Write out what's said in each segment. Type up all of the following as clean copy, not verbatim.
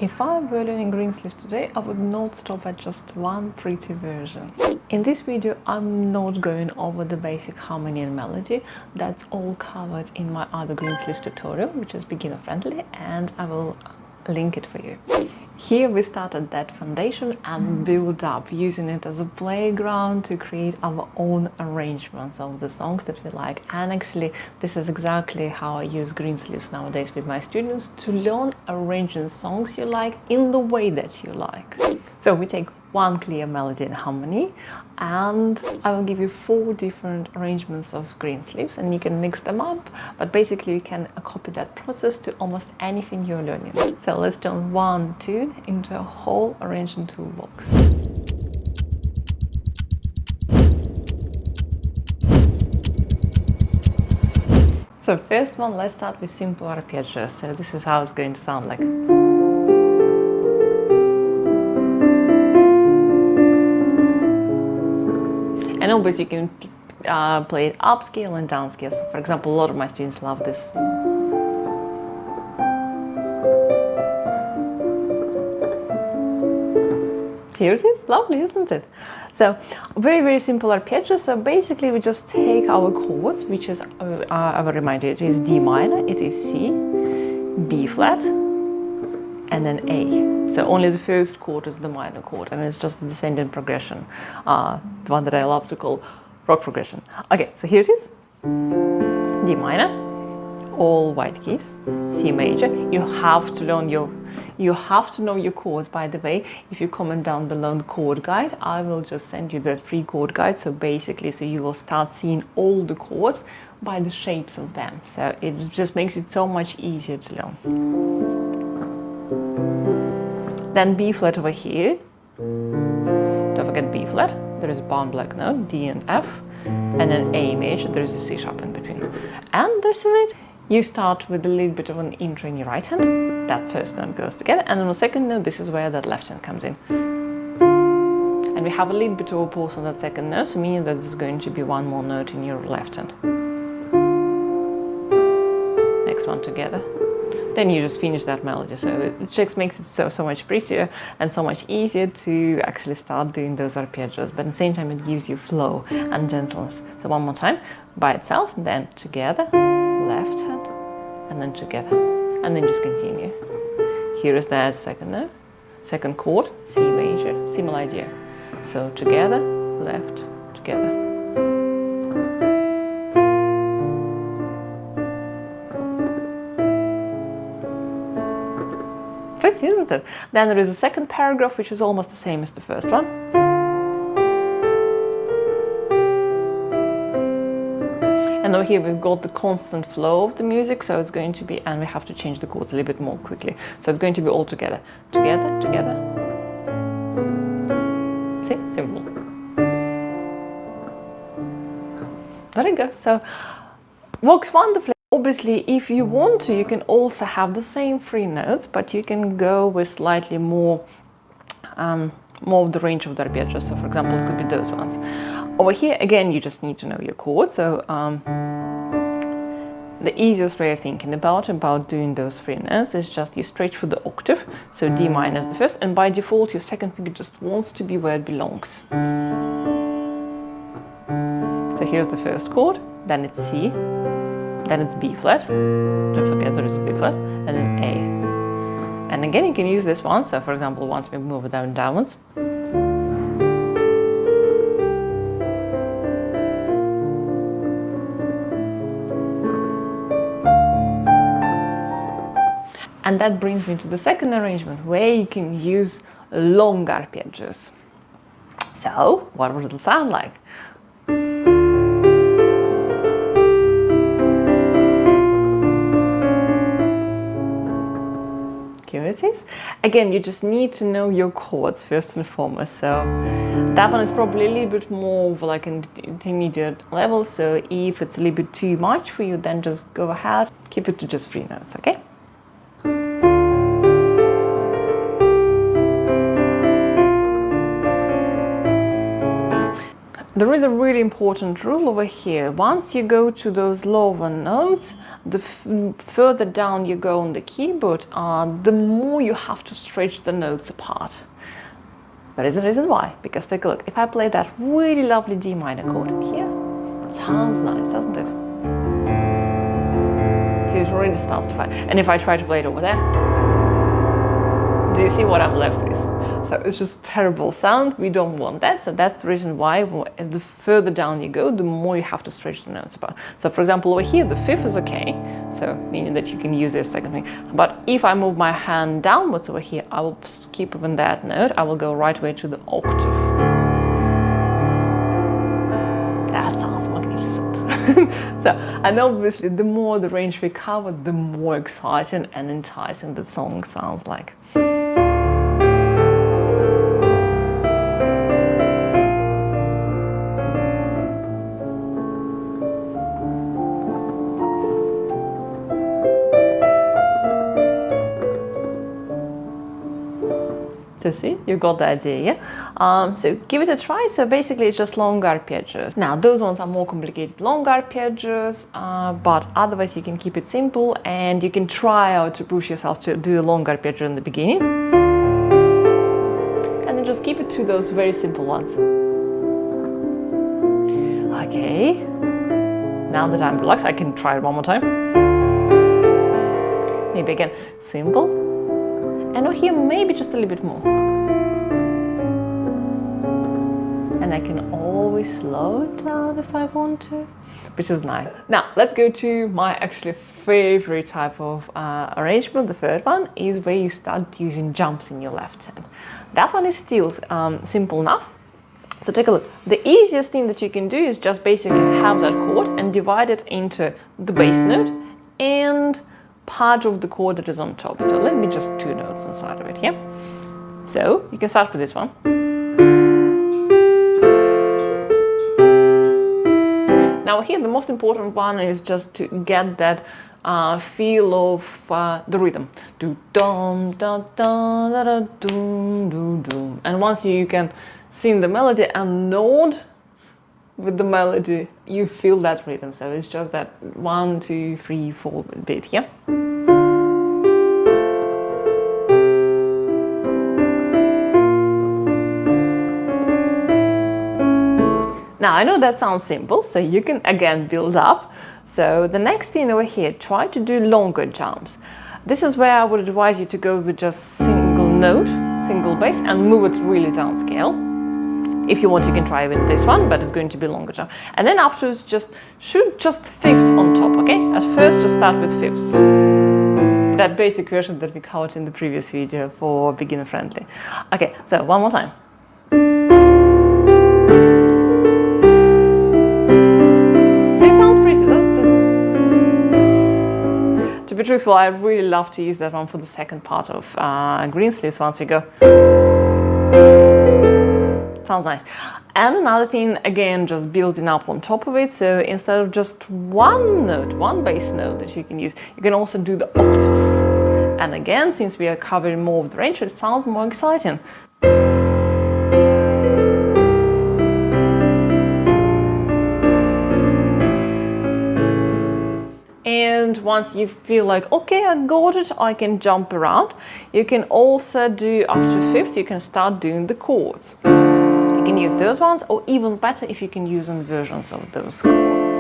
If I were learning Greensleeves today, I would not stop at just one pretty version. In this video, I'm not going over the basic harmony and melody. That's all covered in my other Greensleeves tutorial, which is beginner friendly, and I will link it for you. Here we start at that foundation and build up, using it as a playground to create our own arrangements of the songs that we like. And actually, this is exactly how I use Greensleeves nowadays with my students, to learn arranging songs you like in the way that you like. So we take one clear melody and harmony, and I will give you 4 different arrangements of Greensleeves, and you can mix them up, but basically you can copy that process to almost anything you're learning. So let's turn one tune into a whole arranging toolbox. So first one, let's start with simple arpeggios. So this is how it's going to sound like. And obviously you can play it upscale and downscale. So for example, a lot of my students love this. Here it is, lovely, isn't it? So very, very simple arpeggio. So basically we just take our chords, which is, I will remind you, it is D minor, it is C, B flat, and then A. So only the first chord is the minor chord, and it's just the descending progression, the one that I love to call rock progression. Okay, so here it is. D minor, all white keys, C major. You have to know your chords. By the way, if you comment down below the chord guide, I will just send you the free chord guide. So basically, you will start seeing all the chords by the shapes of them. So it just makes it so much easier to learn. Then B flat over here. Don't forget B flat. There is a bound black note, D and F, and then A major. There is a C sharp in between. And this is it. You start with a little bit of an intro in your right hand. That first note goes together, and on the second note, this is where that left hand comes in. And we have a little bit of a pause on that second note, so meaning that there's going to be one more note in your left hand. Next one together. Then you just finish that melody. So it just makes it so much prettier and so much easier to actually start doing those arpeggios, but at the same time it gives you flow and gentleness. So one more time, by itself, then together, left hand, and then together, and then just continue. Here is that second note, second chord, C major, similar idea. So together, left, together. Pretty, isn't it? Then there is a second paragraph, which is almost the same as the first one. And over here we've got the constant flow of the music, so it's going to be, and we have to change the chords a little bit more quickly. So it's going to be all together. Together, together. See? Simple. There you go. So works wonderfully. Obviously, if you want to, you can also have the same 3 notes, but you can go with slightly more of the range of the arpeggio. So for example, it could be those ones. Over here, again, you just need to know your chords. So the easiest way of thinking about doing those 3 notes is just you stretch for the octave. So D minor is the first, and by default, your second finger just wants to be where it belongs. So here's the first chord, then it's C, then it's B flat. Don't forget there is a B flat, and then A. And again, you can use this one. So for example, once we move it downwards. And that brings me to the second arrangement, where you can use long arpeggios. So, what would it sound like? Here it is. Again, you just need to know your chords first and foremost. So that one is probably a little bit more of like an intermediate level. So if it's a little bit too much for you, then just go ahead, keep it to just 3 notes, okay? There is a really important rule over here. Once you go to those lower notes, the further down you go on the keyboard, the more you have to stretch the notes apart. There is a reason why, because take a look. If I play that really lovely D minor chord here, it sounds nice, doesn't it? It already starts to fight. And if I try to play it over there, do you see what I'm left with? So it's just terrible sound. We don't want that. So that's the reason why the further down you go, the more you have to stretch the notes apart. So for example, over here, the fifth is okay. So meaning that you can use this second thing. But if I move my hand downwards over here, I will keep on that note. I will go right away to the octave. That sounds magnificent. So, and obviously the more the range we cover, the more exciting and enticing the song sounds like. To see, you got the idea, yeah? So give it a try. So basically it's just long arpeggios. Now those ones are more complicated, long arpeggios, but otherwise you can keep it simple and you can try out to push yourself to do a long arpeggio in the beginning. And then just keep it to those very simple ones. Okay, now that I'm relaxed, I can try it one more time. Maybe again, simple. And over here, maybe just a little bit more. And I can always slow it down if I want to, which is nice. Now, let's go to my actually favorite type of arrangement. The third one is where you start using jumps in your left hand. That one is still simple enough. So take a look. The easiest thing that you can do is just basically have that chord and divide it into the bass note and part of the chord that is on top. So let me just two notes inside of it here. So you can start with this one. Now here the most important one is just to get that feel of the rhythm. Do dum da da da da dum dum dum. And once you can sing the melody and nod with the melody, you feel that rhythm. So it's just that 1, 2, 3, 4 beat here. Now I know that sounds simple, so you can again build up. So the next thing over here, try to do longer jumps. This is where I would advise you to go with just single note, single bass, and move it really down scale. If you want, you can try with this one, but it's going to be longer jump. And then afterwards, just shoot just fifths on top, okay? At first, just start with fifths. That basic version that we covered in the previous video for beginner friendly. Okay, so one more time. See, it sounds pretty, doesn't it? To be truthful, I really love to use that one for the second part of Greensleeves once we go. Sounds nice. And another thing, again, just building up on top of it. So instead of just one note, one bass note that you can use, you can also do the octave. And again, since we are covering more of the range, it sounds more exciting. And once you feel like, okay, I got it, I can jump around. You can also do, after fifths, you can start doing the chords. You can use those ones, or even better if you can use inversions of those chords.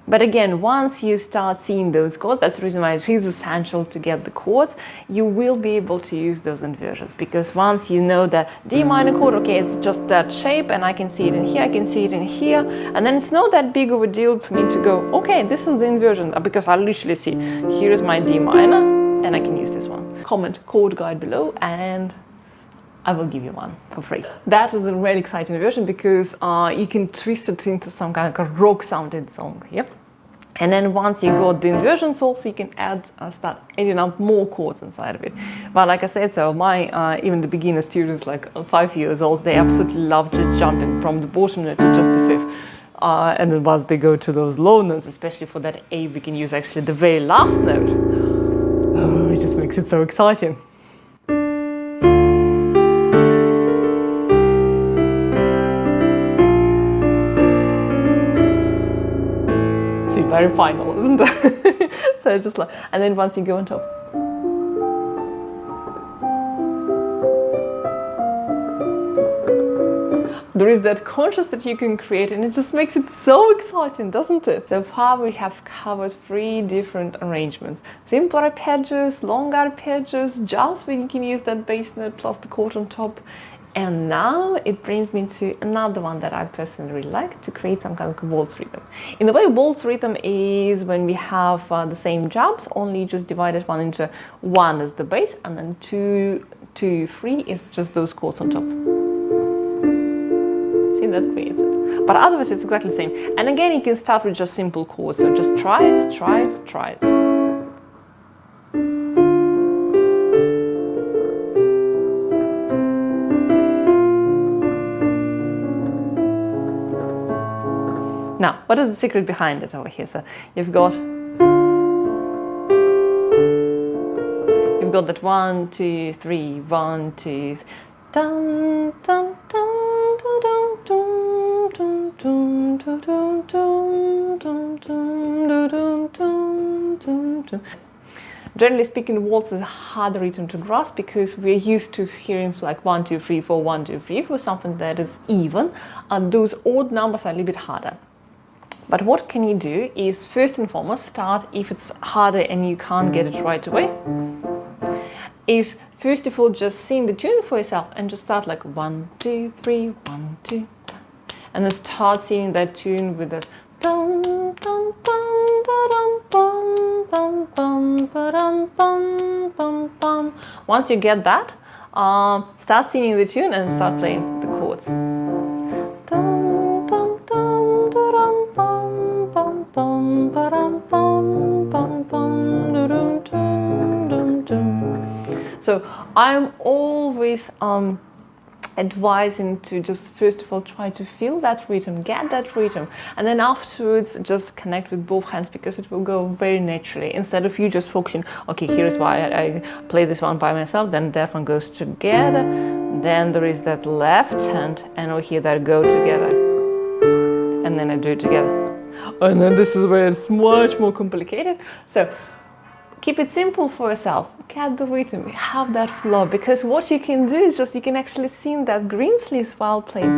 But again, once you start seeing those chords, that's the reason why it is essential to get the chords, you will be able to use those inversions. Because once you know that D minor chord, okay, it's just that shape, and I can see it in here, I can see it in here, and then it's not that big of a deal for me to go, okay, this is the inversion, because I literally see, here is my D minor, and I can use this one. Comment chord guide below, and I will give you one for free. That is a really exciting version because you can twist it into some kind of a rock sounding song here. And then once you got the inversions also, you can add, start adding up more chords inside of it. But like I said, so my, even the beginner students, like 5 years old, they absolutely love just jumping from the bottom note to just the fifth. And then once they go to those low notes, especially for that A, we can use actually the very last note. Oh, it just makes it so exciting. very final, isn't it? So it's just like, and then once you go on top, there is that contrast that you can create, and it just makes it so exciting, doesn't it? So far we have covered 3 different arrangements: simple arpeggios, long arpeggios, jumps where you can use that bass note plus the chord on top. And now it brings me to another one that I personally really like, to create some kind of waltz rhythm. In a way, waltz rhythm is when we have the same jumps, only just divided one into 1 is the bass, and then 2, 2, 3 is just those chords on top. See, that creates it. But otherwise it's exactly the same. And again, you can start with just simple chords. So just try it, try it, try it. Now, what is the secret behind it over here? So you've got that 1, 2, 3, 1, 2, dun, dun, dun, dun, dun, dun, dun, dun, dun, dun, dun, dun, dun. Generally speaking, waltz is a hard rhythm to grasp because we're used to hearing like 1, 2, 3, 4, 1, 2, 3 for something that is even, and those odd numbers are a little bit harder. But what can you do is, first and foremost, start, if it's harder and you can't get it right away, is first of all just sing the tune for yourself and just start like 1, 2, 3, 1, 2, and then start singing that tune with that dum dum dum dum bum bum bum bum bum bum. Once you get that, start singing the tune and start playing the chords. So I'm always advising to just first of all try to feel that rhythm, get that rhythm, and then afterwards just connect with both hands, because it will go very naturally, instead of you just focusing, okay, here's why I play this one by myself, then that one goes together, then there is that left hand, and over here that go together, and then I do it together, and then this is where it's much more complicated. So keep it simple for yourself, get the rhythm, have that flow, because what you can do is just, you can actually sing that Greensleeves while playing.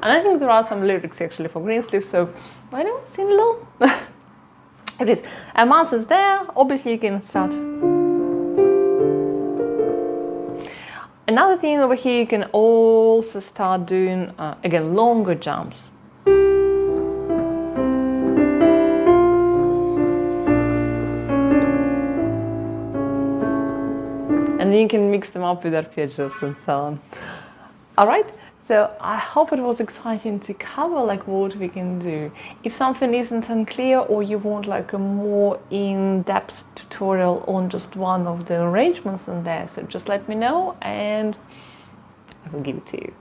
And I think there are some lyrics actually for Greensleeves, so why not sing along? It is. And once it's there, obviously you can start. Another thing over here, you can also start doing, again, longer jumps. And you can mix them up with arpeggios and so on. All right? So I hope it was exciting to cover like what we can do. If something isn't unclear, or you want like a more in-depth tutorial on just one of the arrangements in there, so just let me know and I will give it to you.